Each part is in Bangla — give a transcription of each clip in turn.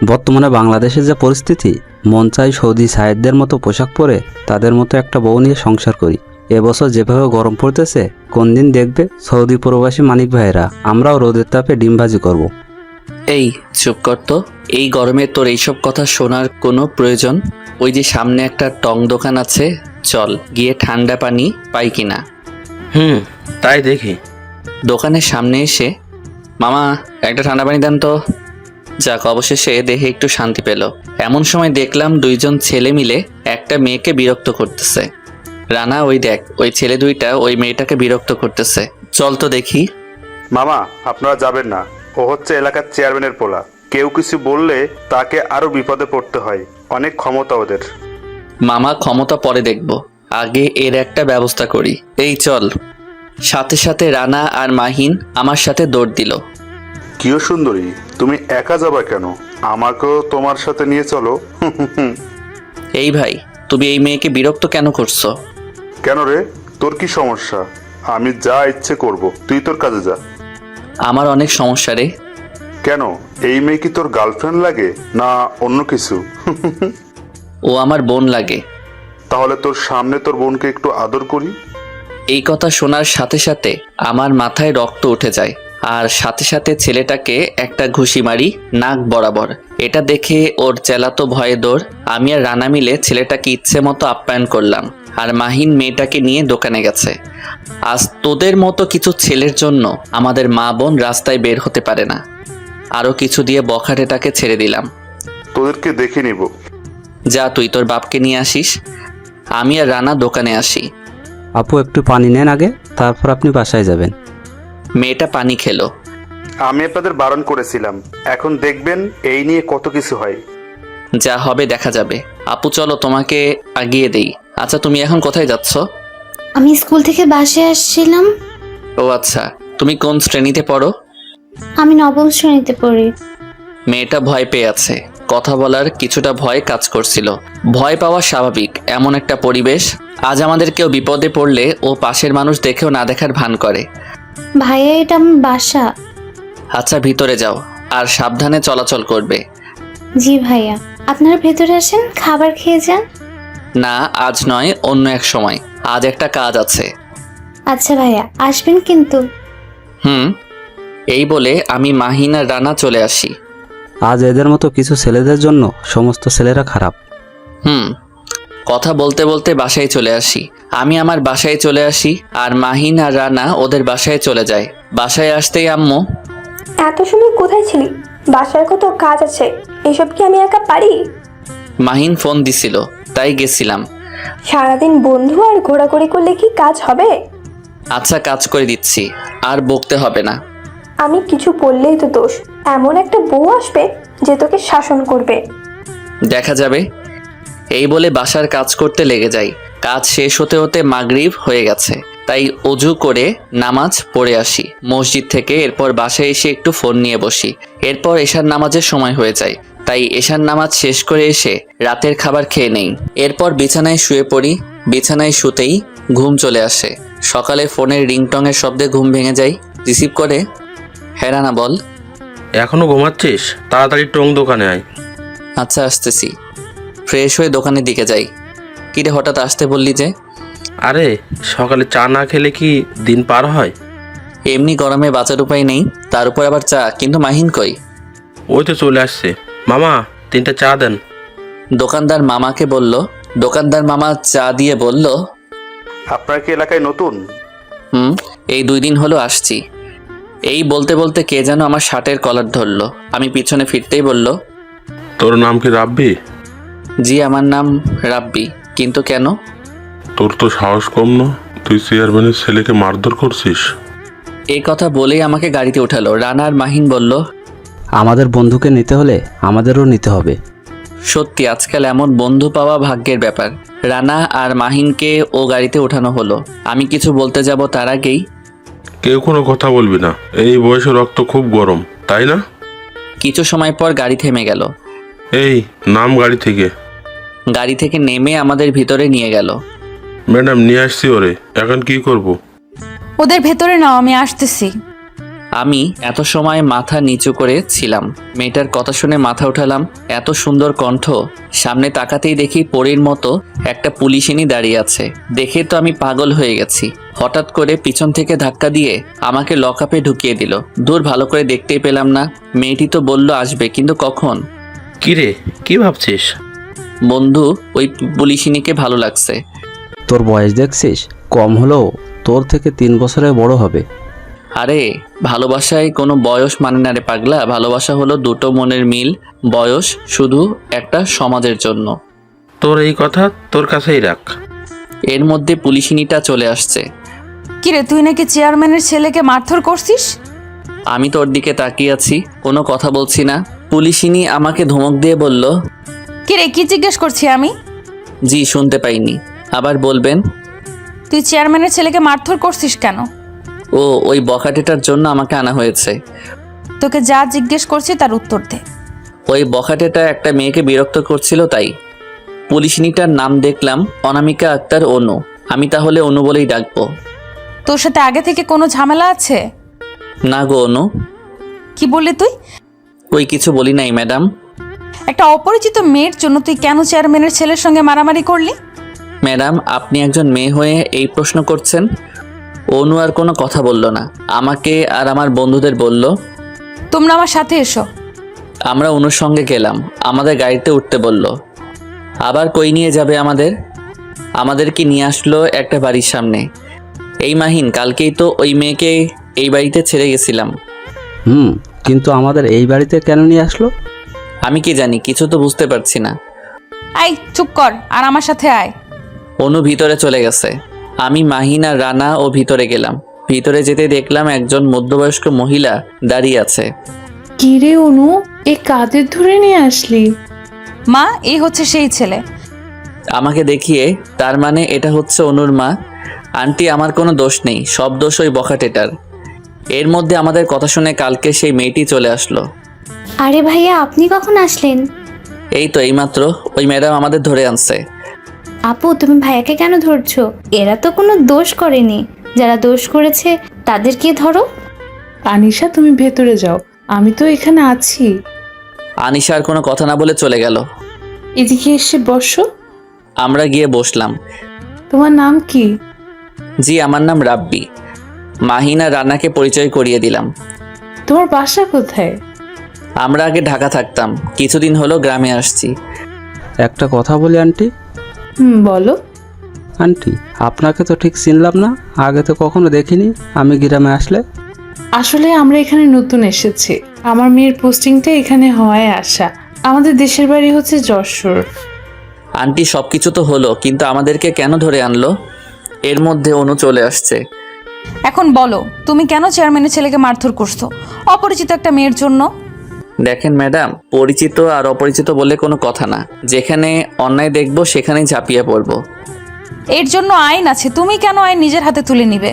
বর্তমানে বাংলাদেশের যে পরিস্থিতি, মন চাই সৌদি সায়েদদের মতো পোশাক পরে তাদের মতো একটা বউ নিয়ে সংসার করি। এবছর যেভাবে গরম পড়তেছে, কোন দিন দেখবে সৌদি প্রবাসী মানিক ভাইয়েরা আমরাও রোদের তাপে ডিম ভাজি করব। এই চুপ কর তো। এই গরমে তোর এইসব কথা শোনার কোনো প্রয়োজন? ওই যে সামনে একটা টং দোকান আছে, চল গিয়ে ঠান্ডা পানি পাই কিনা। তাই দেখি। দোকানের সামনে এসে, মামা একটা ঠান্ডা পানি দেন তো। যাক, অবশেষে দেহে একটু শান্তি পেল। এমন সময় দেখলাম দুইজন ছেলে মিলে একটা মেয়েকে বিরক্ত করতেছে। রানা, ওই দেখ, ওই ছেলে দুইটা ওই মেয়েটাকে বিরক্ত করতেছে। চল তো দেখি। মামা, আপনারা যাবেন না। ও হচ্ছে এলাকার চেয়ারম্যানের পোলা। কেউ কিছু বললে তাকে আরো বিপদে পড়তে হয়। অনেক ক্ষমতা ওদের। মামা, ক্ষমতা পরে দেখব, আগে এর একটা ব্যবস্থা করি। এই চল। সাথে সাথে রানা আর মাহিন আমার সাথে দৌড় দিল। কিও সুন্দরী, তুমি একা যাবা কেন? আমাকেও তোমার সাথে নিয়ে চলো। এই ভাই, তুমি এই মেয়েকে বিরক্ত কেন করছো? কেন রে, তোর কি সমস্যা? আমি যা ইচ্ছে করব, তুই তোর কাজে যা। আমার অনেক সমস্যা রে। কেন, এই মেয়ে কি তোর গার্লফ্রেন্ড লাগে না অন্য কিছু? ও আমার বোন লাগে। তাহলে তোর সামনে তোর বোনকে একটু আদর করি। এই কথা শোনার সাথে সাথে আমার মাথায় রক্ত উঠে যায়, আর সাথে সাথে ছেলেটাকে একটা ঘুষি মারি নাক বরাবর। এটা দেখে ওর চেলাতো ভয়ে দৌড়। আমি আর রানা মিলে ছেলেটাকে ইচ্ছে মতো আপ্যায়ন করলাম, আর মাহিন মেয়েটাকে নিয়ে দোকানে গেছে। আজ তোদের মতো কিছু ছেলের জন্য আমাদের মা বোন রাস্তায় বের হতে পারে না। আরও কিছু দিয়ে বখাটেটাকে ছেড়ে দিলাম। তোদেরকে দেখে নিব। যা, তুই তোর বাপকে নিয়ে আসিস। আমি আর রানা দোকানে আসি। আপু একটু পানি নেন আগে, তারপর আপনি বাসায় যাবেন। মেয়েটা পানি খেলো। আমি আপনাদের বারণ করেছিলাম। এখন দেখবেন এই নিয়ে কত কিছু হয়। যা হবে দেখা যাবে। আপু চলো, তোমাকে আগিয়ে দেই। আচ্ছা, তুমি এখন কোথায় যাচ্ছ? আমি স্কুল থেকে বাসায় আসছিলাম। ও আচ্ছা, তুমি কোন শ্রেণীতে পড়ো? আমি নবম শ্রেণীতে পড়ি। মেয়েটা ভয় পেয়ে আছে। কথা বলার কিছুটা ভয় কাজ করছিল। ভয় পাওয়া স্বাভাবিক এমন একটা পরিবেশ। আজ আমাদের কেউ বিপদে পড়লে ও পাশের মানুষ দেখেও না দেখার ভান করে। ভাইয়া, এটা আমার বাসা। আচ্ছা, ভিতরে যাও, আর সাবধানে চলাচল করবে। জি ভাইয়া, আপনারা ভেতরে আসেন, খাবার খেয়ে যান। না, আজ নয়, অন্য এক সময়। আজ একটা কাজ আছে। আচ্ছা ভাইয়া, আসবেন কিন্তু। এই বলে আমি মাহিন আর রানা চলে আসি। আজ এদের মতো কিছু ছেলেদের জন্য সমস্ত ছেলেরা খারাপ। কথা বলতে বলতে বাসায় চলে আসি। আমি আমার বাসায় চলে আসি, আর মাহিন আর রানা ওদের বাসায় চলে যায়। বাসায় আসতেই আম্মু, এত সময় কোথায় ছিলি? বাসার কত কাজ আছে, এসব কি আমি একা পারি? মাহিন ফোন দিছিল, তাই গেছিলাম। সারাদিন বন্ধু আর ঘোরাঘুরি করলে কি কাজ হবে? আচ্ছা, কাজ করে দিচ্ছি, আর বকতে হবে না। আমি কিছু বললেই তো দোষ। এমন একটা বউ আসবে যে তোকে শাসন করবে। দেখা যাবে। এই বলে বাসার কাজ করতে লেগে যাই। কাজ শেষ হতে হতে মাগরিব হয়ে গেছে, তাই অজু করে নামাজ পড়ে আসি মসজিদ থেকে। এরপর বাসায় এসে একটু ফোন নিয়ে বসি। এরপর এশার নামাজের সময় হয়ে যায়, তাই এশার নামাজ শেষ করে এসে রাতের খাবার খেয়ে নেই। এরপর বিছানায় শুয়ে পড়ি। বিছানায় শুতেই ঘুম চলে আসে। সকালে ফোনের রিংটংয়ের শব্দে ঘুম ভেঙে যায়। রিসিভ করে, হ্যাঁ রানা বল। এখনো ঘুমাচ্ছিস? তাড়াতাড়ি টং দোকানে আয়। আচ্ছা, আসতেছি। ফ্রেশ হয়ে দোকানের দিকে যাই। কিরে, হঠাৎ আসতে বললি যে? আরে, সকালে চা না খেলে কি দিন পার হয়? এমনি গরমে বাঁচার উপায় নেই, তার উপর আবার চা। কিন্তু মাহিন কই? ওই তো চলে আসছে। মামা, 3টা চা দেন। দোকানদার মামাকে বলল। দোকানদার মামা চা দিয়ে বলল, আপনার কি এলাকায় নতুন? এই 2 দিন হলো আসছি। এই বলতে বলতে কে যেন আমার শার্টের কলার ধরলো। আমি পিছনে ফিরতেই বলল, তোর নাম কি রাব্বি? জি, আমার নাম রাব্বি। কিন্তু কেন? তোর তো সাহস কম না, তুই চেয়ারম্যানের ছেলেকে মারধর করছিস। এই কথা বলেই আমাকে গাড়িতে উঠালো। রানা আর মাহিন বলল, আমাদের বন্ধুকে নিতে হলে আমাদেরও নিতে হবে। সত্যি আজকাল এমন বন্ধু পাওয়া ভাগ্যের ব্যাপার। রানা আর মাহিনকে ও গাড়িতে ওঠানো হলো। আমি কিছু বলতে যাব তার আগেই, কেউ কোনো কথা বলবি না, এই বয়সে রক্ত খুব গরম, তাই না? কিছু সময় পর গাড়ি থেমে গেল। এই নাম গাড়ি থেকে। গাড়ি থেকে নেমে আমাদের ভিতরে নিয়ে গেল। ম্যাডাম, নিয়ে আসছি ওরে, এখন কি করব? ওদের ভেতরে নাও, আমি আসতেছি। আমি এত সময় মাথা নিচু করে ছিলাম। মেয়েটার কথা শুনে মাথা উঠালাম। এত সুন্দর কণ্ঠ, সামনে তাকাতেই দেখি পরীর মতো একটা পুলিশিনী দাঁড়িয়ে আছে। দেখে তো আমি পাগল হয়ে গেছি। হঠাৎ করে পিছন থেকে ধাক্কা দিয়ে আমাকে লকআপে ঢুকিয়ে দিল। দূর ভালো করে দেখতেই পেলাম না। মেয়েটি তো বলল আসবে, কিন্তু কখন? কি রে, কি ভাবছিস? বন্ধু, ওই পুলিশিনীকে ভালো লাগছে। তোর বয়স দেখছিস? কম হলেও তোর থেকে 3 বছরের বড় হবে। আরে ভালোবাসায় কোনো বয়স মানে না রে পাগলা। ভালোবাসা হলো দুটো মনের মিল। বয়স শুধু একটা সমাজের জন্য। তোর এই কথা তোর কাছেই রাখ। এর মধ্যে পুলিশিনীটা চলে আসছে। কিরে, তুই নাকি চেয়ারম্যানের ছেলেকে মারধর করছিস? আমি তোর দিকে তাকিয়ে আছি, কোনো কথা বলছি না। পুলিশিনী আমাকে ধমক দিয়ে বলল, কিরে, কি জিজ্ঞেস করছি আমি? জি শুনতে পাইনি, আবার বলবেন। তুই চেয়ারম্যানের ছেলেকে মারধর করছিস কেন? ও, ওই বখাটেটার জন্য আমাকে আনা হয়েছে। তোকে যা জিজ্ঞেস করছি তার উত্তর দে। ওই বখাটেটা একটা মেয়েকে বিরক্ত করছিল তাই। পুলিশিনীটার নাম দেখলাম অনামিকা আক্তার অনু। আমি তাহলে অনু বলেই ডাকবো। তোর সাথে আগে থেকে কোনো ঝামেলা আছে? না গো অনু। কি বললি তুই? ওই কিছু বলি নাই ম্যাডাম। একটা অপরিচিত মেয়ের জন্য তুই কেন চেয়ারম্যানের ছেলের সঙ্গে মারামারি করলি? ম্যাডাম, আপনি একজন মেয়ে হয়ে এই প্রশ্ন করছেন? অনু আর কোনো কথা বলল না। আমাকে আর আমার বন্ধুদের বলল, তোমরা আমার সাথে এসো। আমরা অনুর সঙ্গে গেলাম। আমাদের গাড়িতে উঠতে বলল। আবার কই নিয়ে যাবে আমাদের? আমাদেরকে নিয়ে আসলো একটা বাড়ির সামনে। এই মাহিন, কালকেই তো ওই মেয়েকে এই বাড়িতে ছেড়ে গেছিলাম। কিন্তু আমাদের এই বাড়িতে কেন নিয়ে আসলো? আমি কি জানি, কিছু তো বুঝতে পারছি না। আই চুপ কর আর আমার সাথে আয়। অনু ভিতরে চলে গেছে। আমি, মাহিন আর রানা ও ভিতরে গেলাম। ভিতরে যেতে দেখলাম একজন মধ্যবয়স্ক মহিলা দাঁড়িয়ে আছে। কিরে অনু, এ কাদের ধরে নিয়ে আসলি? মা, এই হচ্ছে সেই ছেলে। আমাকে দেখিয়ে, তার মানে এটা হচ্ছে অনুর মা। আন্টি, আমার কোনো দোষ নেই, সব দোষ ওই বখাটেটার। এর মধ্যে আমাদের কথা শুনে কালকে সেই মেয়েটি চলে আসলো। আরে ভাইয়া, আপনি কখন আসলেন? এই তো এইমাত্র ওই ম্যাডাম আমাদের ধরে আনছে। আপু, তুমি ভাইয়াকে কেন ধরছো? এরা তো কোনো দোষ করেনি। যারা দোষ করেছে তাদেরকে ধরো। আনিশা, তুমি ভেতরে যাও, আমি তো এখানে আছি। আনিশা আর কোনো কথা না বলে চলে গেল। এদিকে এসে বসো। আমরা গিয়ে বসলাম। তোমার নাম কি? জি, আমার নাম রাব্বি। মাহিন আর রানাকে পরিচয় করিয়ে দিলাম। তোমার বাসা কোথায়? আমরা আগে ঢাকা থাকতাম, কিছুদিন হলো গ্রামে আসছি। একটা কথা বলি আন্টি। বলো। আন্টি, আপনাকে তো ঠিক চিনলাম না। আগে তো কখনো দেখিনি আমি গ্রামে আসলে। আসলে আমরা এখানে নতুন এসেছি। আমার মেয়ের পোস্টিংটা এখানে হয় আসা। আমাদের দেশের বাড়ি হচ্ছে যশোর। আন্টি, সব কিছু তো হলো, কিন্তু আমাদেরকে কেন ধরে আনলো? এর মধ্যে অনু চলে আসছে। এখন বলো, তুমি কেন চেয়ারম্যানের ছেলেকে মারধর করছো অপরিচিত একটা মেয়ের জন্য? দেখেন ম্যাডাম, পরিচিত আর অপরিচিত বলে কোনো কথা না। যেখানে অন্যায় দেখবো সেখানেই ঝাঁপিয়ে পড়বো। এর জন্য আইন আছে, তুমি কেন আইন নিজের হাতে তুলে নিবে?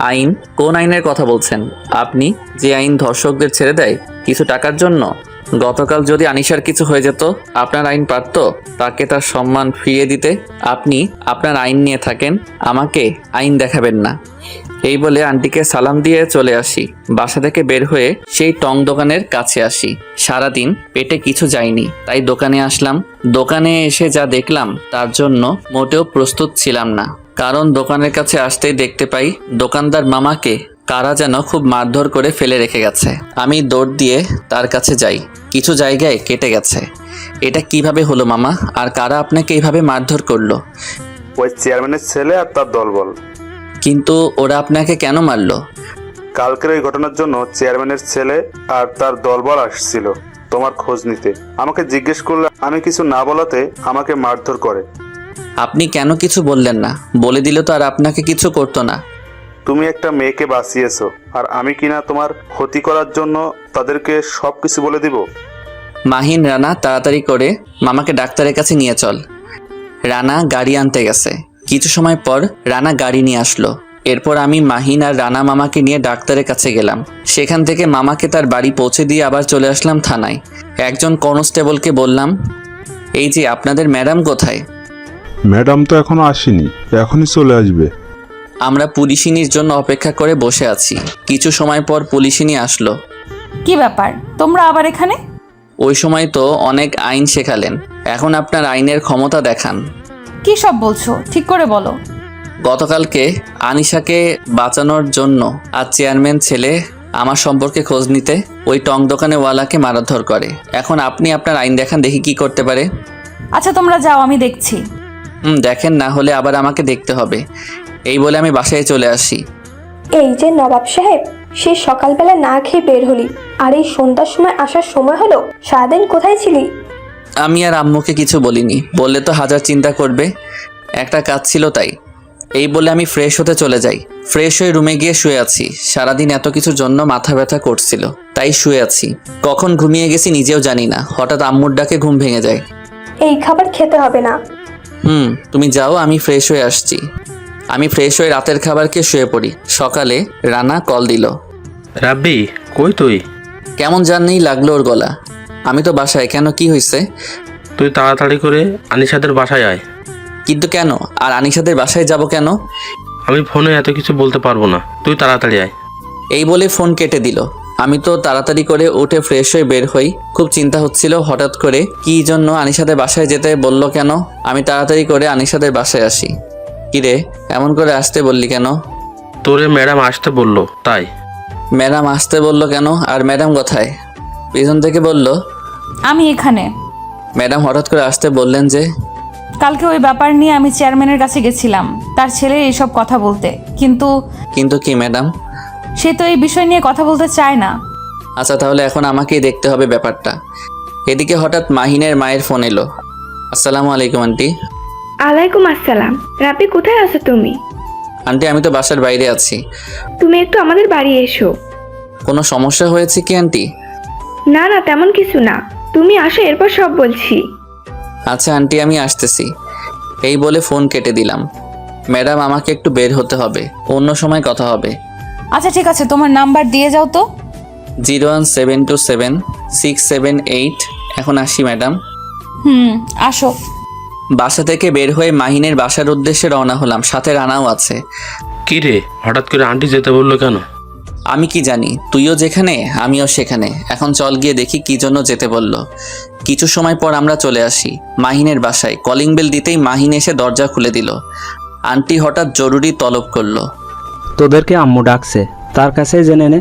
আইন? কোন আইনের কথা বলছেন আপনি? যে আইন ধর্ষকদের ছেড়ে দেয় কিছু টাকার জন্য? গতকাল যদি আনিশার কিছু হয়ে যেত, আপনার আইন পারত তাকে তার সম্মান ফিরিয়ে দিতে? আপনি আপনার আইন নিয়ে থাকেন, আমাকে আইন দেখাবেন না। এই বলে আন্টিকে সালাম দিয়ে চলে আসি। বাসা থেকে বের হয়ে সেই টং দোকানের কাছে আসি। সারাদিন পেটে কিছু যায়নি, তাই দোকানে আসলাম। দোকানে এসে যা দেখলাম তার জন্য মোটেও প্রস্তুত ছিলাম না। কারণ দোকানের কাছে আসতেই দেখতে পাই দোকানদার মামাকে কারা যেন খুব মারধর করে ফেলে রেখে গেছে। আমি দৌড় দিয়ে তার কাছে যাই। কিছু জায়গায় কেটে গেছে। এটা কিভাবে হলো মামা? আর কারা আপনাকে এইভাবে মারধর করলো? ওই চেয়ারম্যানের ছেলে আর তার দলবল। কিন্তু ওরা আপনাকে কেন মারলো? কালকের ওই ঘটনার জন্য চেয়ারম্যানের ছেলে আর তার দলবল আসছিল তোমার খোঁজ নিতে। আমাকে জিজ্ঞেস করলে আমি কিছু না বলাতে আমাকে মারধর করে। আপনি কেন কিছু বললেন না? বলে দিলে তো আর আপনাকে কিছু করতো না। তুমি একটা মেয়েকে বাঁচিয়েছো, আর আমি কিনা তোমার ক্ষতি করার জন্য তাদেরকে সব কিছু বলে দিব? মাহিন, রানা, তাড়াতাড়ি করে মামাকে ডাক্তারের কাছে নিয়ে চল। রানা গাড়ি আনতে গেছে। কিছু সময় পর রানা গাড়ি নিয়ে আসলো। এরপর আমি, মাহিন আর রানা মামাকে নিয়ে ডাক্তারের কাছে গেলাম। সেখান থেকে মামাকে তার বাড়ি পৌঁছে দিয়ে আবার চলে আসলাম থানায়। একজন কনস্টেবলকে বললাম, এই যে আপনাদের ম্যাডাম কোথায়? ম্যাডাম তো এখনো আসেনি, এখনই চলে আসবে। আমরা পুলিশিনীর জন্য অপেক্ষা করে বসে আছি। কিছু সময় পর পুলিশিনী আসলো। কি ব্যাপার, তোমরা আবার এখানে? ওই সময় তো অনেক আইন শেখালেন, এখন আপনার আইনের ক্ষমতা দেখান। কি সব বলছো, ঠিক করে বলো। গতকালকে আনিশাকে বাঁচানোর জন্য আর চেয়ারম্যান ছেলে আমার সম্পর্কে খোঁজ নিতে ওই টং দোকানে ওয়ালাকে মারধর করে। এখন আপনি আপনার আইন দেখান, দেখি কি করতে পারে। আচ্ছা তোমরা যাও, আমি দেখছি। দেখেন, না হলে আবার আমাকে দেখতে হবে। এই বলে আমি বাসায় চলে আসি। এই যে নবাব সাহেব, সে সকালবেলা না খেয়ে বের হলি, আর এই সন্ধ্যার সময় আসার সময় হলো। সারাদিন কোথায় ছিলি? আমি আর আম্মুকে কিছু বলিনি, বললে তো হাজার চিন্তা করবে। একটা কাজ ছিল তাই। এই বলে আমি ফ্রেশ হতে চলে যাই। ফ্রেশ হয়ে রুমে গিয়ে শুয়ে আছি। সারাদিন এত কিছুর জন্য মাথা ব্যথা করছিল, তাই শুয়ে আছি। কখন ঘুমিয়ে গেছি নিজেও জানি না। হঠাৎ আম্মুর ডাকে ঘুম ভেঙে যায়। এই খাবার খেতে হবে না। তুমি যাও, আমি ফ্রেশ হয়ে আসছি। আমি ফ্রেশ হয়ে রাতের খাবার খেয়ে শুয়ে পড়ি। সকালে রানা কল দিল। রাব্বি, কই তুই? কেমন জাননি লাগলো ওর গলা। আমি তো বাসায়। কেন, কি হয়েছে? তুই তাড়াতাড়ি করে আনিশাদের বাসায় আয়। কিন্তু কেন? আর আনিশাদের বাসায় যাব কেন? আমি ফোনে এত কিছু বলতে পারবো না, তুই তাড়াতাড়ি আয়। এই বলে ফোন কেটে দিল। আমি তো তাড়াতাড়ি করে উঠে ফ্রেশ হয়ে বের হই। খুব চিন্তা হচ্ছিল হঠাৎ করে কি জন্য আনিশাদের বাসায় যেতে বলল কেন। আমি তাড়াতাড়ি করে আনিশাদের বাসায় আসি। কিরে, এমন করে আসতে বললি কেন? তোরে ম্যাডাম আসতে বললো তাই। ম্যাডাম আসতে বলল কেন? আর ম্যাডাম কোথায়? পিছন থেকে বলল। আমি এখানে। ম্যাডাম হঠাৎ করে আসতে বললেন যে? কালকে ওই ব্যাপার নিয়ে আমি চেয়ারম্যানের কাছে গেছিলাম, তার ছেলে এইসব কথা বলতে। কিন্তু কি ম্যাডাম? সে তো এই বিষয় নিয়ে কথা বলতে চায় না। আচ্ছা, তাহলে এখন আমাকেই দেখতে হবে ব্যাপারটা। এদিকে হঠাৎ মাহিনের মায়ের ফোন এলো। আসসালামু আলাইকুম আন্টি। আলাইকুম আসসালাম। রাব্বি, কোথায় আছো তুমি? আন্টি, আমি তো বাসার বাইরে আছি। তুমি একটু আমাদের বাড়ি এসো। কোনো সমস্যা হয়েছে কি আন্টি? না না, তেমন কিছু না, তুমি আসো, এরপর সব বলছি। আচ্ছা আন্টি, আমি আসতেছি। এই বলে ফোন কেটে দিলাম। ম্যাডাম, আমাকে একটু বের হতে হবে, অন্য সময় কথা হবে। আচ্ছা ঠিক আছে, তোমার নাম্বার দিয়ে যাও তো। 017276778। এখন আসি ম্যাডাম। আসো। বাসা থেকে বের হয়ে মাহিনের বাসার উদ্দেশ্যে রওনা হলাম। সাথে রানাও আছে। কি রে, হঠাৎ করে আন্টি যেতে বললো কেন? আমি কি জানি, তুইও যেখানে আমিও সেখানে। এখন চল গিয়ে দেখি কি জন্য যেতে বলল। কিছু সময় পর আমরা চলে আসি মাহিনের বাসায়। কলিং বেল দিতেই মাহিন এসে দরজা খুলে দিল। আন্টি হঠাৎ জরুরি তলব করলো। তোদেরকে আম্মু ডাকছে, তার কাছেই জেনে নে।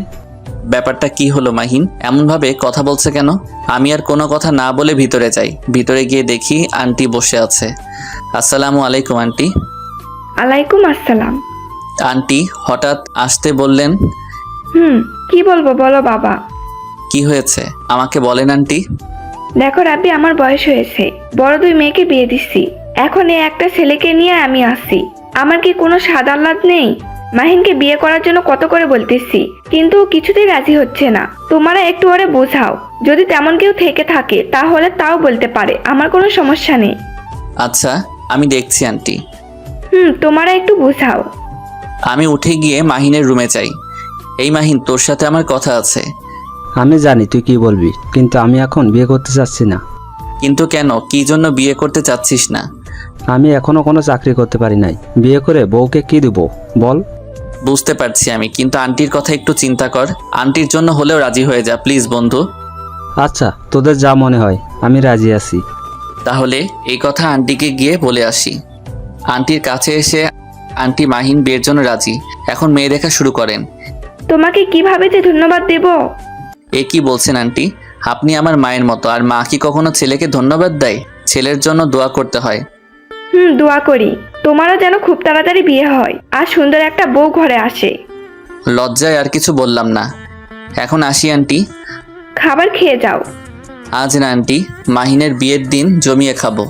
ব্যাপারটা কি হলো মাহিন? এমনভাবে কথা বলছে কেন? আমি আর কোনো কথা না বলে ভিতরে যাই। ভিতরে গিয়ে দেখি আন্টি বসে আছে। আসসালামু আলাইকুম আন্টি। আলাইকুম আসসালাম। আন্টি হঠাৎ আসতে বললেন। কি বলবো বলো বাবা। কি হয়েছে আমাকে বলেন আন্টি। দেখো রাব্বি, আমার বয়স হয়েছে, বড় 2 মেয়েকে বিয়ে দিচ্ছি। এখন এই একটা ছেলেকে নিয়ে আমি আসছি। আমার কি কোনো স্বাদ আহ্লাদ নেই? মাহিনকে বিয়ে করার জন্য কত করে বলতেছি, কিন্তু ও কিছুতেই রাজি হচ্ছে না। তোমরা একটু ওরে বোঝাও। যদি তেমন কেউ থেকে থাকে তাহলে তাও বলতে পারে, আমার কোনো সমস্যা নেই। আচ্ছা, আমি দেখছি আন্টি। তোমরা একটু বোঝাও। আমি উঠে গিয়ে মাহিনের রুমে যাই। এই মাহিন, তোর সাথে আমার কথা আছে। আমি জানি তুই কি বলবি, কিন্তু আমি এখন বিয়ে করতে চাচ্ছি না। কিন্তু কেন? কি জন্য বিয়ে করতে চাচ্ছিস না? আমি এখনো কোনো চাকরি করতে পারি নাই, বিয়ে করে বউকে কি দিব বল? বুঝতে পারছি আমি, কিন্তু আন্টির কথা একটু চিন্তা কর। আন্টির জন্য হলেও রাজি হয়ে যা প্লিজ বন্ধু। আচ্ছা, তোদের যা মনে হয়, আমি রাজি আছি। তাহলে এই কথা আন্টিকে গিয়ে বলে আসি। আন্টির কাছে এসে আন্টি মাহিন বিয়ের জন্য রাজি। এখন মেয়ে দেখা শুরু করেন। তোমাকে কিভাবে যে ধন্যবাদ দেব। এ কি বলছেন আন্টি? আপনি আমার মায়ের মতো, আর মা কি কখনো ছেলেকে ধন্যবাদ দেয়? ছেলের জন্য দোয়া করতে হয়। দোয়া করি তোমারও যেন খুব তাড়াতাড়ি বিয়ে হয় আর সুন্দর একটা বউ ঘরে আসে। লজ্জায় আর কিছু বললাম না। এখন আসি আন্টি। খাবার খেয়ে যাও। আজ না আন্টি, মাহিনের বিয়ের দিন জমিয়ে খাবো।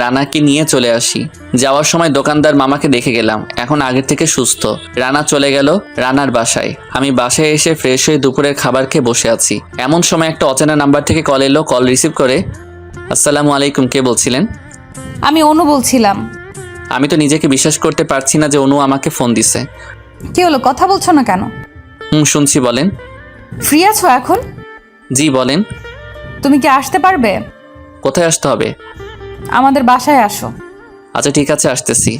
রানাকে নিয়ে চলে আসি। যাওয়ার সময় দোকানদার মামাকে দেখে গেলাম, এখন আগের থেকে সুস্থ। রানা চলে গেল রানার বাসায়। আমি বাসায় এসে ফ্রেশ হয়ে দুপুরের খাবার খেয়ে বসে আছি। এমন সময় একটা অচেনা নাম্বার থেকে কল এলো। কল রিসিভ করে, আসসালামু আলাইকুম, কে বলছিলেন? আমি অনু বলছিলাম। আমি তো নিজেকে বিশ্বাস করতে পারছি না যে অনু আমাকে ফোন দিছে। কি হলো, কথা বলছো না কেন? শুনছি, বলেন। ফ্রি আছো এখন? জি বলেন। তুমি কি আসতে পারবে? কোথায় আসতে হবে? আমাদের বাসায় আসো। আচ্ছা ঠিক আছে, আসতেছি।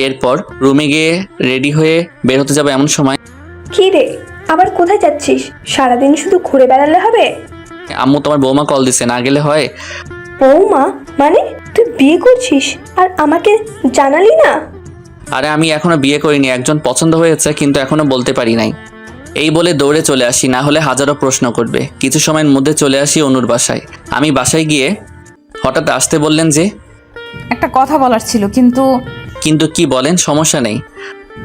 এরপর রুমে গিয়ে রেডি হয়ে বের হতে যাবো এমন সময় কি রে, আবার কোথায় যাচ্ছিস? সারাদিন শুধু ঘুরে বেড়ালে হবে? আম্মু তোমার বৌমা কল দিছে, না গেলে হয়? বৌমা মানে? তুই বিয়ে করছিস আর আমাকে জানালি না? আরে আমি এখনো বিয়ে করিনি, একজন পছন্দ হয়েছে কিন্তু এখনো বলতে পারি নাই। এই বলে দৌড়ে চলে আসি, না হলে হাজারো প্রশ্ন করবে। কিছু সময়ের মধ্যে চলে আসি অনুর বাসায়। আমি বাসায় গিয়ে হঠাৎ আসতে বললেন যে, একটা কথা বলার ছিল, কিন্তু কিন্তু কি বলেন, সমস্যা নেই।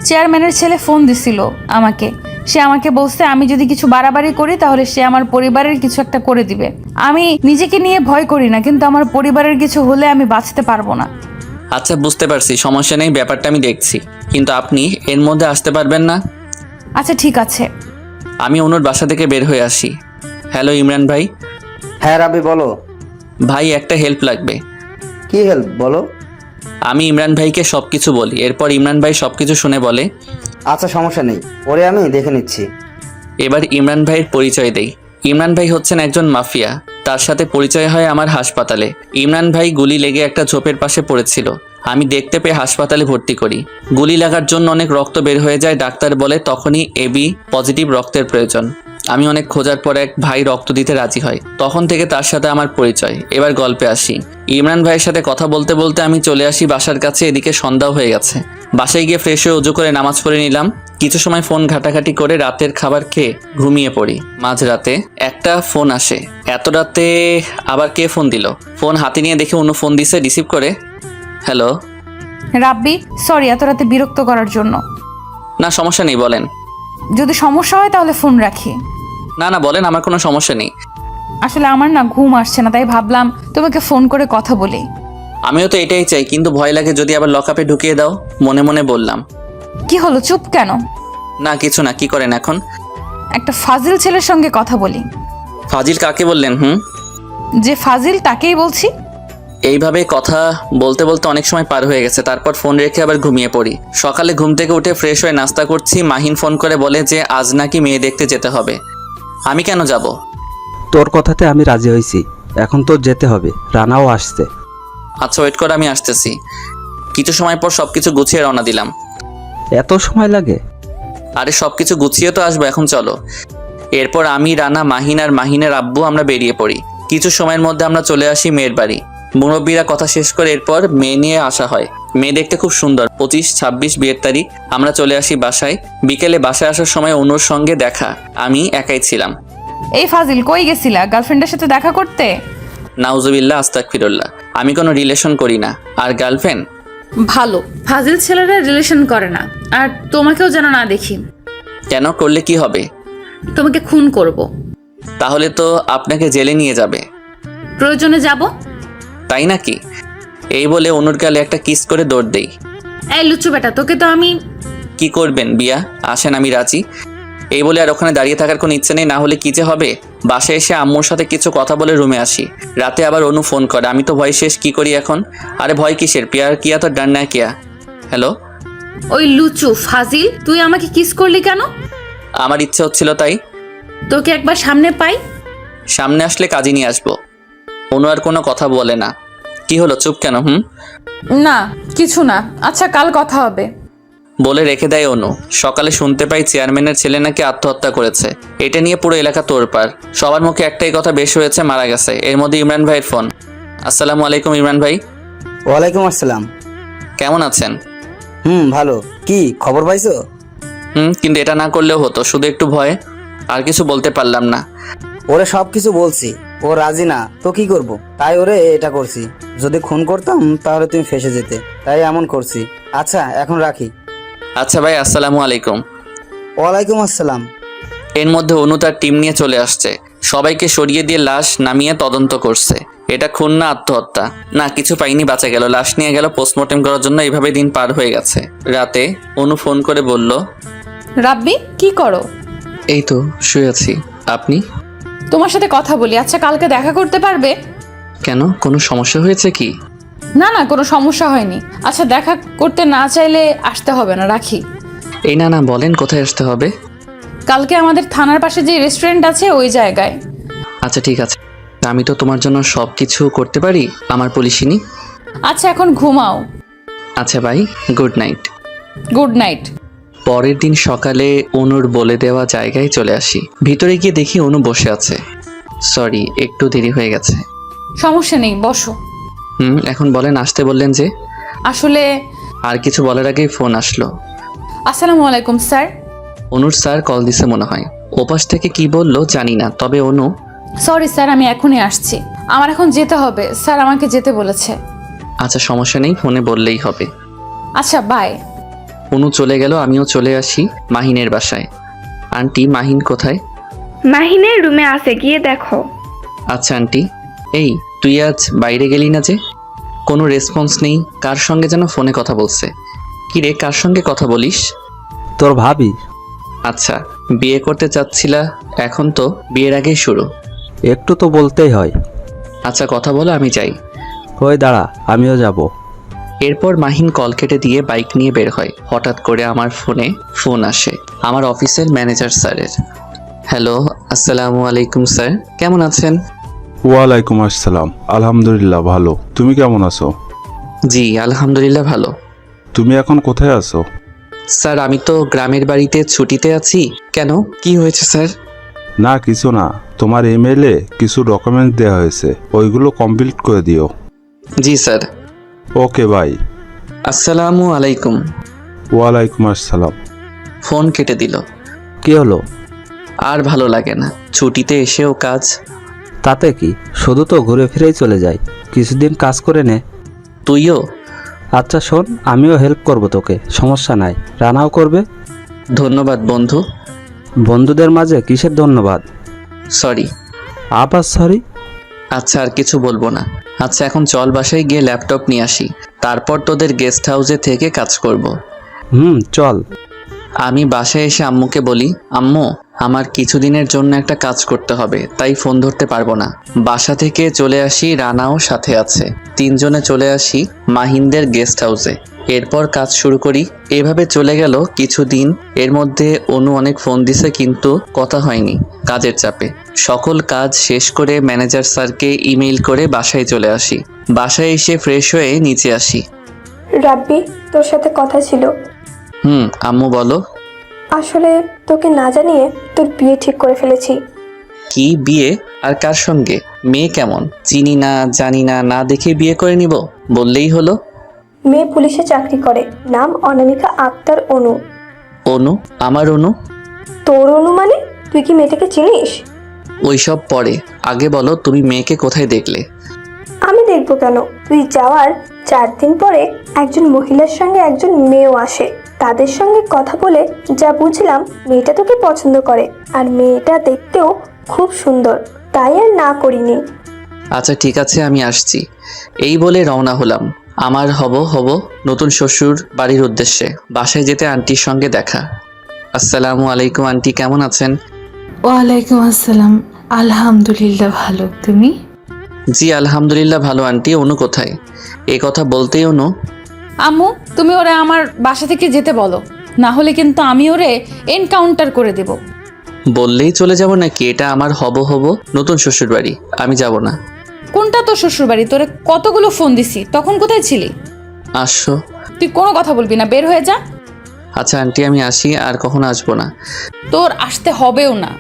চেয়ারম্যানের ছেলে ফোন দিছিল আমাকে। সে আমাকে বলছে আমি যদি কিছু বাড়াবাড়ি করি তাহলে সে আমার পরিবারের কিছু একটা করে দিবে। আমি নিজেকে নিয়ে ভয় করি না, কিন্তু আমার পরিবারের কিছু হলে আমি বাঁচতে পারবো না। আচ্ছা বুঝতে পারছি, সমস্যা নেই, ব্যাপারটা আমি দেখছি, কিন্তু আপনি এর মধ্যে আসতে পারবেন না? আচ্ছা ঠিক আছে। আমি অনুর বাসা থেকে বের হয়ে আসি। হ্যালো ইমরান ভাই। হ্যাঁ রাবি বলো। ভাই একটা হেল্প লাগবে। কি হেল্প বলো? আমি ইমরান ভাইকে সব কিছু বলি, এরপর ইমরান ভাই সব কিছু শুনে বলে, আচ্ছা সমস্যা নেই, ওরে আমি দেখে নিচ্ছি। এবার ইমরান ভাইয়ের পরিচয় দেই। ইমরান ভাই হচ্ছেন একজন মাফিয়া। তার সাথে পরিচয় হয় আমার হাসপাতালে। ইমরান ভাই গুলি লেগে একটা ঝোপের পাশে পড়েছিল। আমি দেখতে পেয়ে হাসপাতালে ভর্তি করি। গুলি লাগার জন্য অনেক রক্ত বের হয়ে যায়। ডাক্তার বলে তখনই এবি পজিটিভ রক্তের প্রয়োজন। আমি অনেক খোঁজার পর এক ভাই রক্ত দিতে রাজি হয়। তখন থেকে তার সাথে আমার পরিচয়। এবার গল্পে আসি। ইমরান ভাইয়ের সাথে কথা বলতে বলতে আমি চলে আসি বাসার কাছে। এদিকে সন্ধ্যাও হয়ে গেছে। বাসায় গিয়ে ফ্রেশ হয়ে উজু করে নামাজ পড়ে নিলাম। কিছু সময় ফোন ঘাটাঘাটি করে রাতের খাবার খেয়ে ঘুমিয়ে পড়ি। মাঝরাতে একটা ফোন আসে। এত রাতে আবার কে ফোন দিল? ফোন হাতে নিয়ে দেখে অনু ফোন দিছে। রিসিভ করে, হ্যালো। রাব্বি, সরি এত রাতে বিরক্ত করার জন্য। না সমস্যা নেই, বলেন। যদি সমস্যা হয় তাহলে ফোন রাখি। না না বলেন, আমার কোনো সমস্যা নেই। আসলে আমার না ঘুম আসছে না, তাই ভাবলাম তোমাকে ফোন করে কথা বলি। আমিও তো এটাই চাই, কিন্তু ভয় লাগে যদি আবার লকআপে ঢুকিয়ে দাও। মনে মনে বললাম। কি হলো, চুপ কেন? না কিছু না, কি করেন এখন? একটা ফাজিল ছেলের সঙ্গে কথা বলি। ফাজিল কাকে বললেন? যে ফাজিল তাকেই বলছি। এইভাবে কথা বলতে বলতে অনেক সময় পার হয়ে গেছে। তারপর ফোন রেখে আবার ঘুমিয়ে পড়ি। সকালে ঘুম থেকে উঠে ফ্রেশ হয়ে নাস্তা করছি। মাহিন ফোন করে বলে যে আজ নাকি মেয়ে দেখতে যেতে হবে। আমি কেন যাব? তোর কথাতে আমি রাজি হয়েছি, এখন তোর যেতে হবে, রানাও আসছে। আচ্ছা ওয়েট কর, আমি আসতেছি। কিছু সময় পর সবকিছু গুছিয়ে রওনা দিলাম। এত সময় লাগে? আরে সবকিছু গুছিয়ে তো আসবো, এখন চলো। এরপর আমি, রানা, মাহিন আর মাহিনের আব্বু আমরা বেরিয়ে পড়ি। কিছু সময়ের মধ্যে আমরা চলে আসি মেয়ের বাড়ি। মুরব্বীরা কথা শেষ করে এরপর মেয়ে নিয়ে আসা হয়। মেয়ে দেখতে খুব সুন্দর। 25-26 বিয়ের তারিখ। আমরা চলে আসি বাসায়। বিকেলে বাসায় আসার সময় অনুর সঙ্গে দেখা। আমি একাই ছিলাম। এই ফাজিল, কই গেছিলা? গার্লফ্রেন্ডের সাথে দেখা করতে? নাউজুবিল্লাহ আস্তাগফিরুল্লাহ, আমি কোনো রিলেশন করি না। আর গার্লফ্রেন্ড? ভালো, ফাজিল ছেলেরা রিলেশন করে না। আর তোমাকেও যেন না দেখি। কেন, করলে কি হবে? তোমাকে খুন করব। তাহলে তো আপনাকে জেলে নিয়ে যাবে। প্রয়োজনে যাব। তাই নাকি? এই বলে অনুর গালে একটা কিস করে দৌড় দেই। এই লুচু বেটা, তোকে তো আমি। কি করবেন বিয়া? আসেন, আমি রাজি। এই বলে আর ওখানে দাঁড়িয়ে থাকার কোনো ইচ্ছে নেই, না হলে কি যে হবে। বাসায় এসে আম্মুর সাথে কিছু কথা বলে রুমে আসি। রাতে আবার অনু ফোন করে। আমি তো ভয় শেষ, কি করি এখন? আরে ভয় কিসের, পিয়ার কিয়া তো ডান না কিয়া। হ্যালো। ওই লুচু ফাজিল, তুই আমাকে কিস করলি কেন? আমার ইচ্ছে হচ্ছিল তাই। তোকে একবার সামনে পাই। সামনে আসলে কাজে নিয়ে আসবো। অনু আর কোনো কথা বলে না। কি হলো, চুপ কেন? না কিছু না। আচ্ছা কাল কথা হবে। বলে রেখে দেয় অনু। সকালে শুনতে পাই চেয়ারম্যানের ছেলে নাকি আত্মহত্যা করেছে। এটা নিয়ে পুরো এলাকা তোড়পাড়। সবার মুখে একটাই কথা বেশ হয়েছে, মারা গেছে। এর মধ্যে ইমরান ভাইয়ের ফোন। আসসালামু আলাইকুম ইমরান ভাই। ওয়ালাইকুম আসসালাম। কেমন আছেন? ভালো। কি খবর পাইছো? কিন্তু এটা না করলেও হতো, শুধু একটু ভয়। আর কিছু বলতে পারলাম না। ওরে সব কিছু বলছি, ও রাজি না তো কি করব, তাই ওরে এটা করছি। যদি খুন করতাম তাহলে তুমি ফেসে যেতে, তাই এমন করছি। আচ্ছা এখন রাখি। আচ্ছা ভাই, আসসালামু আলাইকুম। ওয়ালাইকুম আসসালাম। এর মধ্যে অনু তার টিম নিয়ে চলে আসছে। সবাইকে সরিয়ে দিয়ে লাশ নামিয়ে তদন্ত করছে। এটা খুন না আত্মহত্যা? না, কিছু পাইনি, বাঁচা গেল। লাশ নিয়ে গেল পোস্টমর্টেম করার জন্য। এইভাবে দিন পার হয়ে গেছে। রাতে অনু ফোন করে বলল, রাব্বি কি করো? এই তো শুয়ে আছি। আপনি? তোমার সাথে কথা বলি। আচ্ছা কালকে দেখা করতে পারবে? কেন, কোনো সমস্যা হয়েছে কি? না না, কোনো সমস্যা হয়নি। আচ্ছা দেখা করতে না চাইলে আসতে হবে না, রাখি। এই না না, বলেন কোথায় আসতে হবে? কালকে আমাদের থানার পাশে যে রেস্টুরেন্ট আছে ওই জায়গায়। আচ্ছা ঠিক আছে, আমি তো তোমার জন্য সব কিছু করতে পারি, আমার পুলিশিনি। আচ্ছা এখন ঘুমাও। আচ্ছা ভাই, গুড নাইট। Good night. পরের দিন সকালে অনুর বলে দেওয়া জায়গায় চলে আসি। ভিতরে গিয়ে দেখি অনু বসে আছে। সরি, একটু দেরি হয়ে গেছে। সমস্যা নেই, বসো। এখন বলেন, আসতে বললেন যে? আসলে আর কিছু বলার আগেই ফোন আসলো। আসসালামু আলাইকুম স্যার। অনুর স্যার কল দিছে মনে হয়। ওপাশ থেকে কি বললো জানি না, তবে অনু। সরি স্যার, আমি এখনই আসছি। আমার এখন যেতে হবে, স্যার আমাকে যেতে বলেছে। আচ্ছা সমস্যা নেই, ফোনে বললেই হবে। আচ্ছা বাই। অনু চলে গেল, আমিও চলে আসি মাহিনের বাসায়। আন্টি, মাহিন কোথায়? মাহিনের রুমে আছে, গিয়ে দেখো। আচ্ছা আন্টি। এই, তুই আজ বাইরে গেলি না যে? কোনো রেসপন্স নেই। কার সঙ্গে যেন ফোনে কথা বলছে। কি রে, কার সঙ্গে কথা বলিস? তোর ভাবি। আচ্ছা, বিয়ে করতে চাচ্ছিলা, এখন তো বিয়ের আগেই শুরু। একটু তো বলতেই হয়। আচ্ছা কথা বলো, আমি যাই। ওই দাঁড়া, আমিও যাব। এরপর মাহিন কল কেটে দিয়ে বাইক নিয়ে বের হয়। হঠাৎ করে আমার ফোনে ফোন আসে আমার অফিসের ম্যানেজার স্যারের। হ্যালো, আসসালামু আলাইকুম স্যার, কেমন আছেন? ওয়ালাইকুম আসসালাম, আলহামদুলিল্লাহ ভালো। তুমি কেমন আছো? জি আলহামদুলিল্লাহ ভালো। তুমি এখন কোথায় আছো? স্যার আমি তো গ্রামের বাড়িতে ছুটিতে আছি। কেন, কি হয়েছে স্যার? না কিছু না, তোমার ইমেইলে কিছু ডকুমেন্ট দেওয়া হয়েছে, ওইগুলো কমপ্লিট করে দিও। জি স্যার। Okay bye. আসসালামু আলাইকুম। ওয়ালাইকুম আসসালাম। ফোন কেটে দিল। কি হলো? আর ভালো লাগে না, ছুটিতে এসেও কাজ। তাতে কি, শুধু তো ঘুরে ফিরেই চলে যাই। কিছুদিন কাজ করে নে। তুইও? আচ্ছা শোন, আমিও হেল্প করব তোকে, সমস্যা নাই। রানাও করবে। ধন্যবাদ বন্ধু। বন্ধুদের মাঝে কিসের ধন্যবাদ? সরি। আবার সরি? আচ্ছা আর কিছু বলবো না। আচ্ছা এখন চল বাসায় গিয়ে ল্যাপটপ নিয়ে আসি, তারপর তোদের গেস্ট হাউসে থেকে কাজ করব। চল। আমি বাসায় এসে আম্মুকে বলি, আম্মু আমার কিছুদিনের জন্য একটা কাজ করতে হবে, তাই ফোন ধরতে পারবো না। বাসা থেকে চলে আসি, রানাও সাথে আছে। তিনজনে চলে আসি মাহিনদের গেস্ট হাউসে। এরপর কাজ শুরু করি। এভাবে চলে গেল কিছুদিন। এর মধ্যে অনু অনেক ফোন দিছে, কিন্তু কথা হয়নি কাজের চাপে। সকল কাজ শেষ করে ম্যানেজার স্যারকে ইমেইল করে বাসায় চলে আসি। বাসায় এসে ফ্রেশ হয়ে নিচে আসি। রাব্বি, তোর সাথে কথা ছিল। আম্মু বলো। আসলে তোকে না জানিয়ে তোর বিয়ে ঠিক করে ফেলেছি। কি বিয়ে? আর কার সঙ্গে? মেয়ে কেমন? চিনি না, জানি না, না দেখে বিয়ে করে নিব বললেই হলো। মেয়ে পুলিশে চাকরি করে, নাম অনামিকা আক্তার অনু। অনু? আমার অনু? তোর অনু মানে? তুই কি মেয়েটাকে চিনিস? ওইসব পরে, আগে বলো তুমি মেয়েকে কোথায় দেখলে? আমি দেখবো কেন? তুই যাওয়ার 4 দিন পরে একজন মহিলার সঙ্গে একজন মেয়েও আসে। তাদের সঙ্গে কথা বলে যা বুঝলাম, মেয়েটা তোকে পছন্দ করে, আর মেয়েটা দেখতেও খুব সুন্দর, তাই আর না করিনি। আচ্ছা ঠিক আছে, আমি আসছি। এই বলে রওনা হলাম আমার হব নতুন শ্বশুর বাড়ির উদ্দেশ্যে। বাসায় যেতে আন্টির সঙ্গে দেখা। আসসালামু আলাইকুম আন্টি, কেমন আছেন? ওয়ালাইকুম আসসালাম, আলহামদুলিল্লাহ ভালো। তুমি? জি আলহামদুলিল্লাহ ভালো আন্টি। অনু কোথায়? এই কথা বলতেই অনু, আম্মু তুমি ওরে আমার বাসা থেকে যেতে বলো, না হলে কিন্তু আমি ওরে এনকাউন্টার করে দেব। বললেই চলে যাব নাকি? এটা আমার হব নতুন শ্বশুর বাড়ি, আমি যাব না। কোনটা তোর শ্বশুর বাড়ি? তোরে কতগুলো ফোন দিছি, তখন কোথায় ছিলি? আসো। তুই কোনো কথা বলবি না, বের হয়ে যা। আচ্ছা আন্টি আমি আসি, আর কখনো আসবো না। তোর আসতে হবেও না।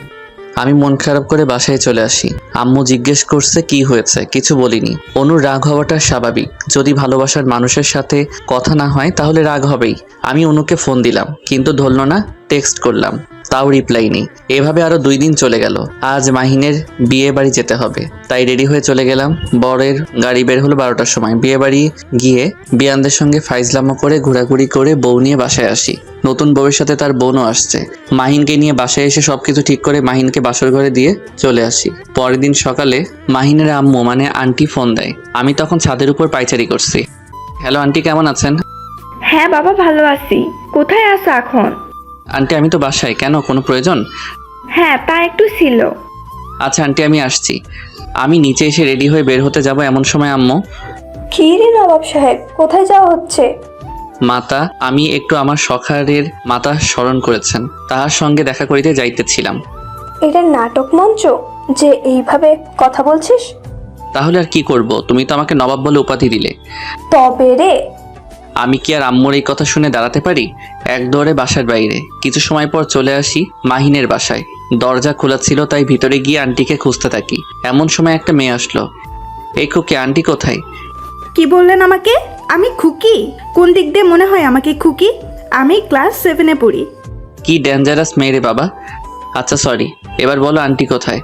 আমি মন খারাপ করে বাসায় চলে আসি। আম্মু জিজ্ঞেস করছে কি হয়েছে, কিছু বলিনি। অনুর রাগ হওয়াটা স্বাভাবিক, যদি ভালোবাসার মানুষের সাথে কথা না হয় তাহলে রাগ হবেই। আমি অনুকে ফোন দিলাম, কিন্তু ধরলো না। টেক্সট করলাম, তাও রিপ্লাই নেই। এভাবে আরো 2 দিন চলে গেল। আজ মাহিনের বিয়ে বাড়ি যেতে হবে, তাই রেডি হয়ে চলে গেলাম। বরের গাড়ি বের হলো 12টার সময়। বিয়ে বাড়ি গিয়ে বিয়ানদের সঙ্গে ফাইজলামো করে ঘোরাঘুরি করে বউ নিয়ে বাসায় আসি। নতুন বউয়ের সাথে তার বোনও আসছে। মাহিনকে নিয়ে বাসায় এসে সবকিছু ঠিক করে মাহিনকে বাসর ঘরে দিয়ে চলে আসি। পরের দিন সকালে মাহিনের আম্মু মানে আন্টি ফোন দেয়। আমি তখন ছাদের উপর পায়চারি করছি। হ্যালো আন্টি, কেমন আছেন? হ্যাঁ বাবা, ভালো আছি। কোথায় আছো এখন? আন্টি আমি তো বাসায়। কেন, কোনো প্রয়োজন? হ্যাঁ, তা একটু ছিল। আচ্ছা আন্টি আমি আসছি। আমি নিচে এসে রেডি হয়ে বের হতে যাব, এমন সময় আম্মু, কি রে নবাব সাহেব, কোথায় যাওয়া হচ্ছে? মাতা, আমি একটু আমার সখারের মাতা স্মরণ করেছেন, তাহার সঙ্গে দেখা করিতে যাইতেছিলাম। এটা নাটক মঞ্চ যে এইভাবে কথা বলছিস? তাহলে আর কি করব, তুমি তো আমাকে নবাব বলে উপাধি দিলে। তবে রে, আমি কি আর আম্মুর এই কথা শুনে দাঁড়াতে পারি? এক দৌড়ে বাসার বাইরে। কিছু সময় পর চলে আসি মাহিনের বাসায়। দরজা খোলা ছিল, তাই ভিতরে গিয়ে আন্টিকে খুঁজতে থাকি। এমন সময় একটা মেয়ে আসলো। এই খুকি, আন্টি কোথায়? কি বললেন আমাকে? আমি খুকি? কোন দিক দিয়ে মনে হয় আমাকে খুকি? আমি ক্লাস 7-এ পড়ি। কি ডেঞ্জারাস মেয়ে রে বাবা। আচ্ছা সরি, এবার বলো আন্টি কোথায়?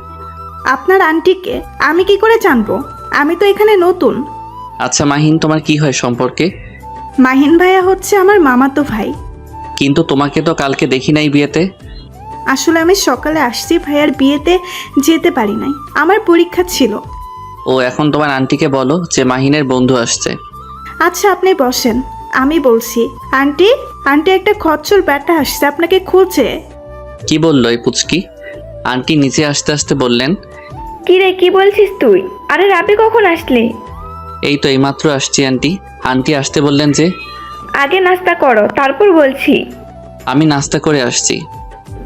আপনার আন্টিকে আমি কি করে জানবো? আমি তো এখানে নতুন। আচ্ছা মাহিন, তোমার কি হয় সম্পর্কে? মাহিন ভাইয়া হচ্ছে আমার মামাতো ভাই। কিন্তু তোমাকে তো কালকে দেখি নাই বিয়েতে। আসলে আমি সকালে আসছি, ভাইয়ার বিয়েতে যেতে পারি নাই, আমার পরীক্ষা ছিল। ও, এখন তোমার আন্টিকে বলো যে মাহিনের বন্ধু আসছে। আচ্ছা আপনি বসেন, আমি বলছি। আন্টি, আন্টি একটা খচ্চর ব্যাটা আসছে, আপনাকে খোঁজে। কি বললো এই পুচকি? আন্টি নিচে আসতে আসতে বললেন, কি রে, কি বলছিস তুই? আরে রাবি কখন আসলে? এই তো এইমাত্র আসছি আন্টি। আন্টি আসতে বললেন যে। আগে নাস্তা করো, তারপর বলছি। আমি নাস্তা করে আসছি।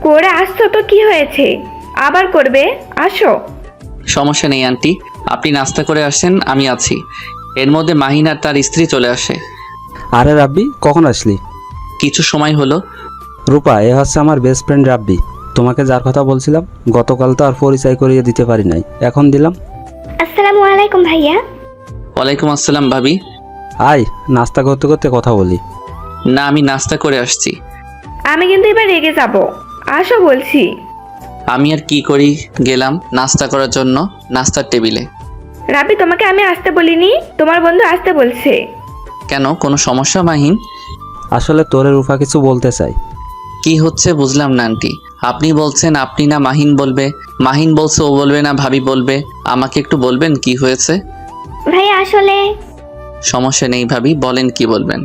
করে আসছো তো কি হয়েছে, আবার করবে, আসো। সমস্যা নেই আন্টি, আপনি নাস্তা করে আসেন, আমি আছি। এর মধ্যে মাহিন আর তার স্ত্রী চলে আসে। আরে রাব্বি, কখন আসলি? কিছু সময় হলো। রূপা, এ হচ্ছে আমার বেস্ট ফ্রেন্ড রাব্বি। তোমাকে যার কথা বলছিলাম, গতকাল তো আর পরিচয় করিয়ে দিতে পারি নাই, এখন দিলাম। আসসালামু আলাইকুম ভাইয়া। ওয়ালাইকুম আসসালাম ভাবি। আয়, নাস্তা করতে করতে কথা বলি। না, আমি নাস্তা করে আসছি। আমি কিন্তু এবার রেগে যাব, আসো বলছি। আমি আর কি করি, গেলাম নাস্তা করার জন্য নাস্তার টেবিলে। রাবি, তোমাকে আমি আসতে বলিনি, তোমার বন্ধু আসতে বলছে। কেন, কোনো সমস্যা মাহিন? আসলে তোরে রূপা কিছু বলতে চাই। কি হচ্ছে বুঝলাম না আন্টি। আপনি বলছেন আপনি না মাহিন বলবে, মাহিন বলছে ও বলবে না ভাবি বলবে। আমাকে একটু বলবেন কি হয়েছে? ভাইয়া আসলে সমস্যা নেই ভাবি, বলেন কি বলবেন।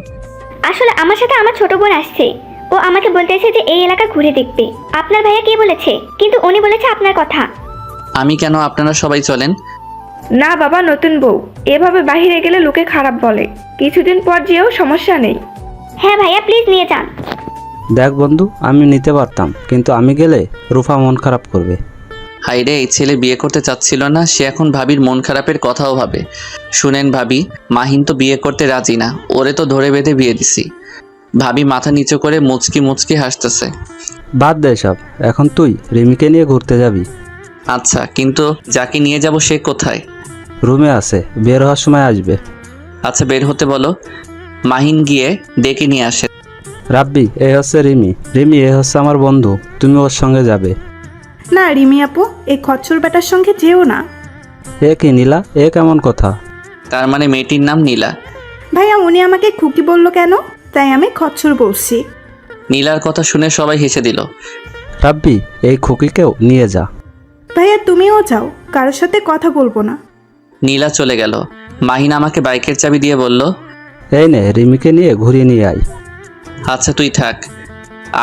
আসলে আমার সাথে আমার ছোট বোন আসছে। ও আমাকে বলতেছে যে এই এলাকা ঘুরে দেখবে। আপনার ভাইয়া কি বলেছে, কিন্তু উনি বলেছে আপনার কথা। আমি কেন, আপনারা সবাই চলেন। না বাবা, নতুন বউ এভাবে বাহিরে গেলে লোকে খারাপ বলে। কিছুদিন পর যেও, সমস্যা নেই। হ্যাঁ ভাইয়া, প্লিজ নিয়ে যান। দেখ বন্ধু, আমি নিতে পারতাম, কিন্তু আমি গেলে রূপা মন খারাপ করবে। হাইরে, এই ছেলে বিয়ে করতে চাচ্ছিল না, সে এখন ভাবির মন খারাপের কথাও ভাবে। শুনেন ভাবি, মাহিন তো বিয়ে করতে রাজি না, ওরে তো ধরে বেঁধে বিয়ে দিছি। ভাবি মাথা নিচু করে মুচকি মুচকি হাসতেছে। বাদ দে সব, এখন তুই রিমিকে নিয়ে ঘুরতে যাবি। আচ্ছা, কিন্তু যাকে নিয়ে যাব সে কোথায়? রুমে আছে, বের হওয়ার সময় আসবে। আচ্ছা, বের হতে বলো। মাহিন গিয়ে ডেকে নিয়ে আসে। রাব্বি, এ হচ্ছে রিমি। রিমি, এ হচ্ছে আমার বন্ধু, তুমি ওর সঙ্গে যাবে। না রিমি আপু, এই খচ্চর ব্যাটার সঙ্গে যেও না। এ কি নীলা, এ কেমন কথা? তার মানে মেয়েটির নাম নীলা? ভাইয়া উনি আমাকে খুকি বললো কেন, তাই আমি খচ্চর বলছি। নীলার কথা শুনে সবাই হেসে দিল। রাব্বি, এই খুকিকেও নিয়ে যা। ভাইয়া তুমিও যাও, কারোর সাথে কথা বলবো না। নীলা চলে গেল। মাহিন আমাকে বাইকের চাবি দিয়ে বলল, এই নে, রিমিকে নিয়ে ঘুরিয়ে নিয়ে আয়। আচ্ছা তুই থাক।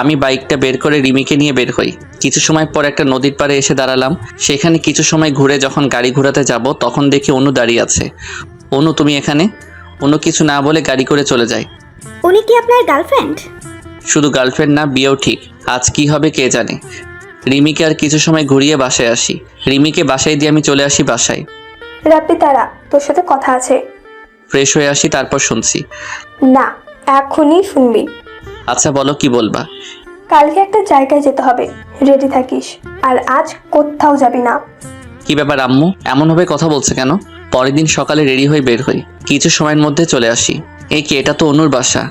আমি বাইকটা বের করে রিমিকে নিয়ে বের হই। কিছু সময় পর একটা নদীর পাড়ে এসে দাঁড়ালাম। সেখানে কিছু সময় ঘুরে যখন গাড়ি ঘোরাতে যাব, তখন দেখি অনু দাঁড়িয়ে আছে। অনু, তুমি এখানে? অনু কিছু না বলে গাড়ি করে চলে যায়। উনি কি আপনার গার্লফ্রেন্ড? শুধু গার্লফ্রেন্ড না, বিয়েও ঠিক। আজ কি হবে কে জানে। রিমিকে আর কিছু সময় ঘুরিয়ে বাসায় আসি। রিমিকে বাসায় দিয়ে আমি চলে আসি বাসায়। রাব্বি তারা, তোর সাথে কথা আছে। ফ্রেশ হয়ে আসি, তারপর শুনছি। না, এখনই শুনবি। আচ্ছা বলো, কি বলবা? কালকে একটা জায়গায় যেতে হবে, রেডি থাকিস। আর আজ কোথাও যাবি না। কি ব্যাপার আম্মু, এমনভাবে কথা বলছে কেন? পরের দিন সকালে রেডি হয়ে বের হই। কিছু সময়ের মধ্যে চলে আসি। এই কি, এটা তো অনুর বাসা।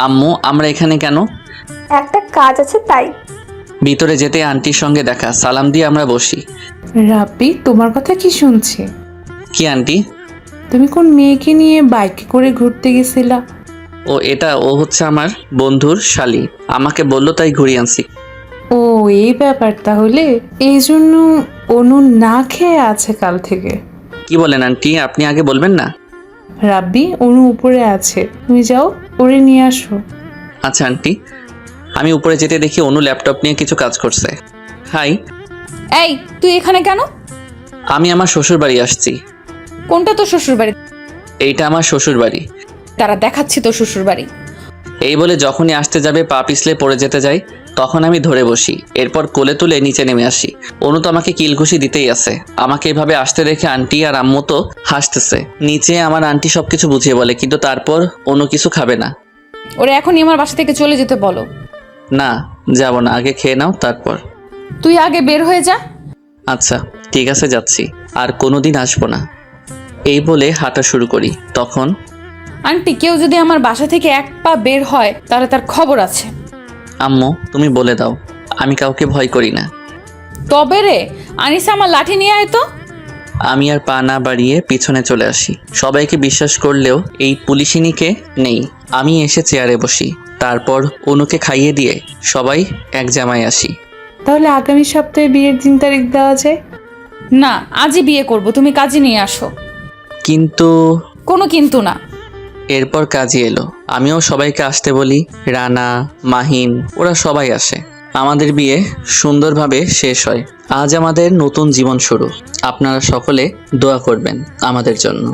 আম্মু, আমরা এখানে কেন? একটা কাজ আছে তাই। ভিতরে যেতে আন্টির সঙ্গে দেখা, সালাম দিয়ে আমরা বসি। রাব্বি, তোমার কথা কি শুনছে? কি আন্টি? তুমি কোন মেয়েকে নিয়ে বাইকে করে ঘুরতে গেছিলা? ও হচ্ছে আমার বন্ধুর শালি, আমাকে বললো তাই ঘুরিয়ে আনছি। ও, এই ব্যাপার তাহলে। এই জন্য অনু না খেয়ে আছে কাল থেকে। কি বলেন আন্টি, আপনি আগে বলবেন না? রাব্বি, অনু উপরে আছে, তুমি যাও ওরে নিয়ে আসো। আচ্ছা আন্টি। আমি উপরে যেতে দেখি অনু ল্যাপটপ নিয়ে কিছু কাজ করছে। হাই। এই, তুই এখানে কেন? আমি আমার শ্বশুর বাড়ি আসছি। কোনটা তোর শ্বশুর বাড়ি? এইটা আমার শ্বশুর বাড়ি। তারা দেখাচ্ছি তোর শ্বশুর বাড়ি। এই বলে যখনই আসতে যাবে পা পিছলে পড়ে যেতে যাই, তখন আমি ধরে বসি, এরপর কোলে তুলে নিচে নেমে আসি। অনু তো আমাকে কিলঘুষি দিতেই আছে। আমাকে এভাবে আসতে দেখে আন্টি আর আম্মু তো হাসতেছে। নিচে আমার আন্টি সবকিছু বুঝিয়ে বলে, কিন্তু তারপর অনু কিছু খাবে না। ওরা এখনই আমার বাসা থেকে চলে যেতে বলো। না, যাব না, আগে খেয়ে নাও তারপর। তুই আগে বের হয়ে যা। আচ্ছা ঠিক আছে, যাচ্ছি, আর কোনোদিন আসবো না। এই বলে হাঁটা শুরু করি। তখন আন্টি, কেউ যদি আমার বাসা থেকে এক পা বের হয় তাহলে তার খবর আছে। আম্মু তুমি বলে দাও, আমি কাউকে ভয় করি না। তবে রে আনিসা, আমার লাঠি নিয়ে আয় তো। আমি আর পা না বাড়িয়ে পিছনে চলে আসি। সবাইকে বিশ্বাস করলেও এই পুলিশিনীকে নেই। আমি এসে চেয়ারে বসি, তারপর অনুকে খাইয়ে দিয়ে সবাই এক জামায় আসি। তাহলে আগামী সপ্তাহে বিয়ের দিন তারিখ দেওয়া যায়? না, আজই বিয়ে করব, তুমি কাজে নিয়ে আসো। কিন্তু কোনো কিন্তু না। এরপর কাজী এলো। আমিও সবাইকে আসতে বলি। রানা, মাহিন, ওরা সবাই আসে। আমাদের বিয়ে সুন্দরভাবে শেষ হয়। আজ আমাদের নতুন জীবন শুরু। আপনারা সকলে দোয়া করবেন আমাদের জন্য।